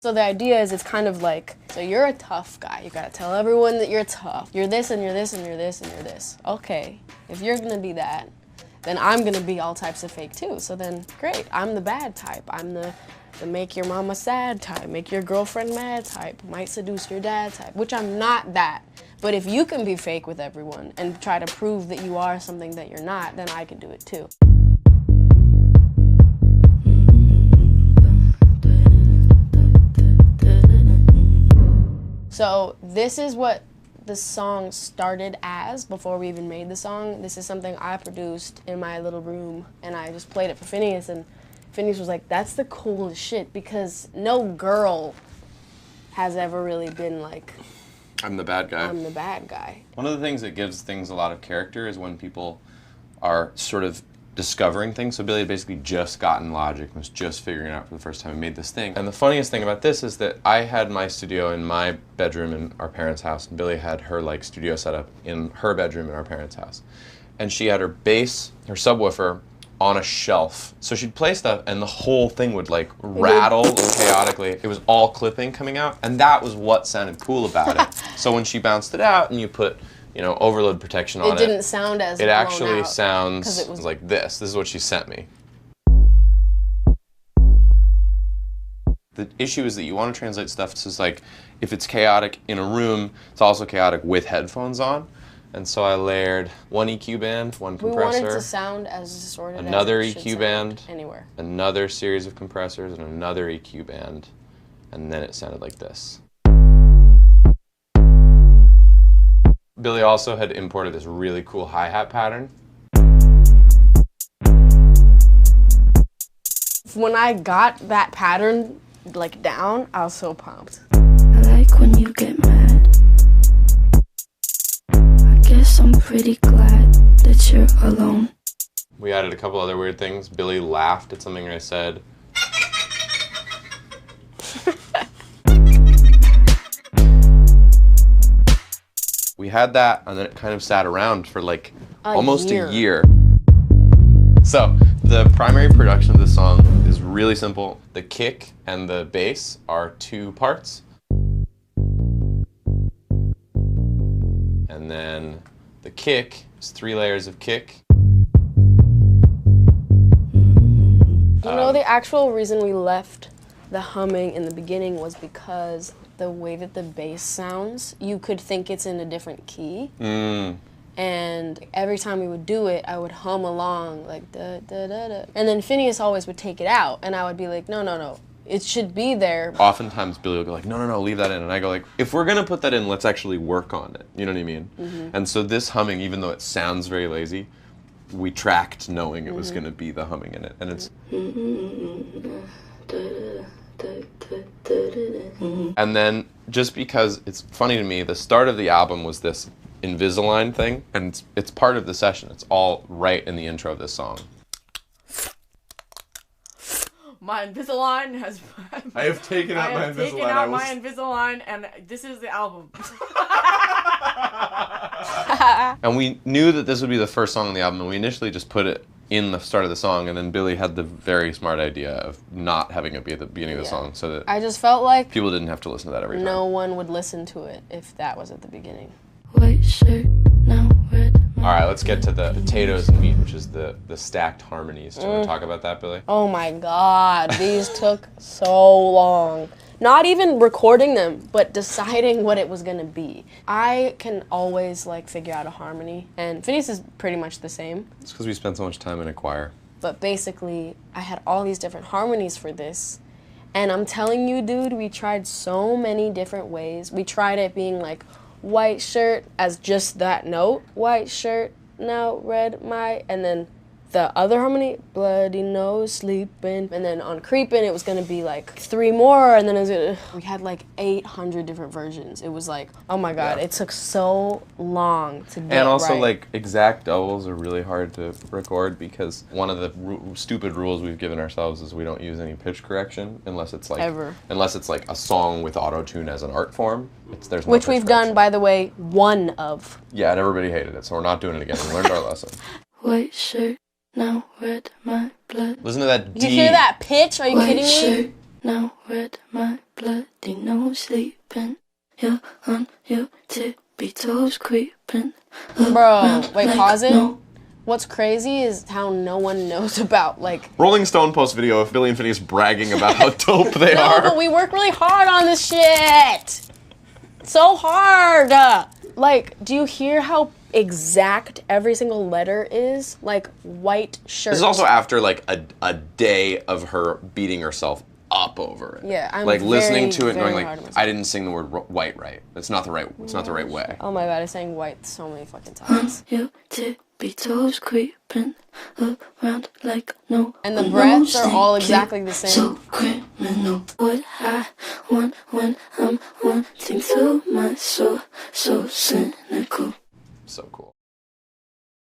So the idea is it's kind of like, so you're a tough guy. You gotta tell everyone that you're tough. You're this and you're this and you're this and you're this. Okay, if you're gonna be that, then I'm gonna be all types of fake too. So then, great, I'm the bad type. I'm the make your mama sad type, make your girlfriend mad type, might seduce your dad type, which I'm not that. But if you can be fake with everyone and try to prove that you are something that you're not, then I can do it too. So this is what the song started as before we even made the song. This is something I produced in my little room, and I just played it for Finneas, and Finneas was like, that's the coolest shit, because no girl has ever really been like, I'm the bad guy. I'm the bad guy. One of the things that gives things a lot of character is when people are sort of discovering things. So Billie had basically just gotten Logic and was just figuring it out for the first time and made this thing. And the funniest thing about this is that I had my studio in my bedroom in our parents' house, and Billie had her like studio set up in her bedroom in our parents' house. And she had her bass, her subwoofer, on a shelf. So she'd play stuff and the whole thing would like rattle chaotically. It was all clipping coming out, and that was what sounded cool about it. So when she bounced it out and you put, you know, overload protection on it, it didn't sound as it actually out, sounds it was like this. This is what she sent me. The issue is that you want to translate stuff to, like, if it's chaotic in a room, it's also chaotic with headphones on. And so I layered one EQ band, one compressor. We wanted to sound as distorted another as it EQ band, anywhere. Another series of compressors, and another EQ band. And then it sounded like this. Billie also had imported this really cool hi-hat pattern. When I got that pattern like down, I was so pumped. I like when you get mad. I guess I'm pretty glad that you're alone. We added a couple other weird things. Billie laughed at something I said. We had that, and then it kind of sat around for like almost a year. So the primary production of this song is really simple. The kick and the bass are 2 parts. And then the kick is 3 layers of kick. You know, the actual reason we left the humming in the beginning was because the way that the bass sounds, you could think it's in a different key. And every time we would do it, I would hum along, like da da da da. And then Finneas always would take it out, and I would be like, no, no, no, it should be there. Oftentimes Billie would go like, no, no, no, leave that in. And I go like, if we're gonna put that in, let's actually work on it. You know what I mean? And so this humming, even though it sounds very lazy, we tracked knowing it was gonna be the humming in it. And it's... And then, just because it's funny to me, the start of the album was this Invisalign thing, and it's part of the session. It's all right in the intro of this song. My Invisalign has... I have taken out my Invisalign. I have taken out my Invisalign, and this is the album. And we knew that this would be the first song on the album, and we initially just put it in the start of the song, and then Billie had the very smart idea of not having it be at the beginning of the song, so that I just felt like people didn't have to listen to that every time. No one would listen to it if that was at the beginning. White shirt, now red. Alright, let's get to the potatoes and meat, which is the stacked harmonies. Do you want to talk about that, Billie? Oh my god, these took so long. Not even recording them, but deciding what it was gonna be. I can always like figure out a harmony, and Finneas is pretty much the same. It's because we spent so much time in a choir. But basically, I had all these different harmonies for this, and I'm telling you, dude, we tried so many different ways. We tried it being like white shirt as just that note, white shirt, now red my, and then the other harmony, bloody nose, sleeping, and then on creeping it was gonna be like 3 more, and then it was gonna, we had like 800 different versions. It was like, oh my god, it took so long to get And also right. like exact doubles are really hard to record, because one of the stupid rules we've given ourselves is we don't use any pitch correction unless it's like unless it's like a song with auto-tune as an art form. There's no Which pitch we've correction. done, by the way, 1 of. Yeah, and everybody hated it, so we're not doing it again. We learned our lesson. White shirt, now red my blood. Listen to that D. You hear that pitch? Are you White kidding me? shirt, now red my bloody nose sleeping. You're on your tippy toes creeping. Bro, wait, pause it. What's crazy is how no one knows about, like... Rolling Stone posts video of Billie and Finneas bragging about how dope they are. No, but we work really hard on this shit! So hard! Like, do you hear how exact every single letter is? Like, white shirt. This is also after, like, a day of her beating herself up over it. Yeah, I'm like, listening very, to it and going, very hard on like, I didn't sing the word white right. It's not the right way. Oh my god, I sang white so many fucking times. Your tippy toes creeping around like no. And the breaths are all exactly the same. So criminal. What I want when I'm wanting to my soul, so cynical. So cool.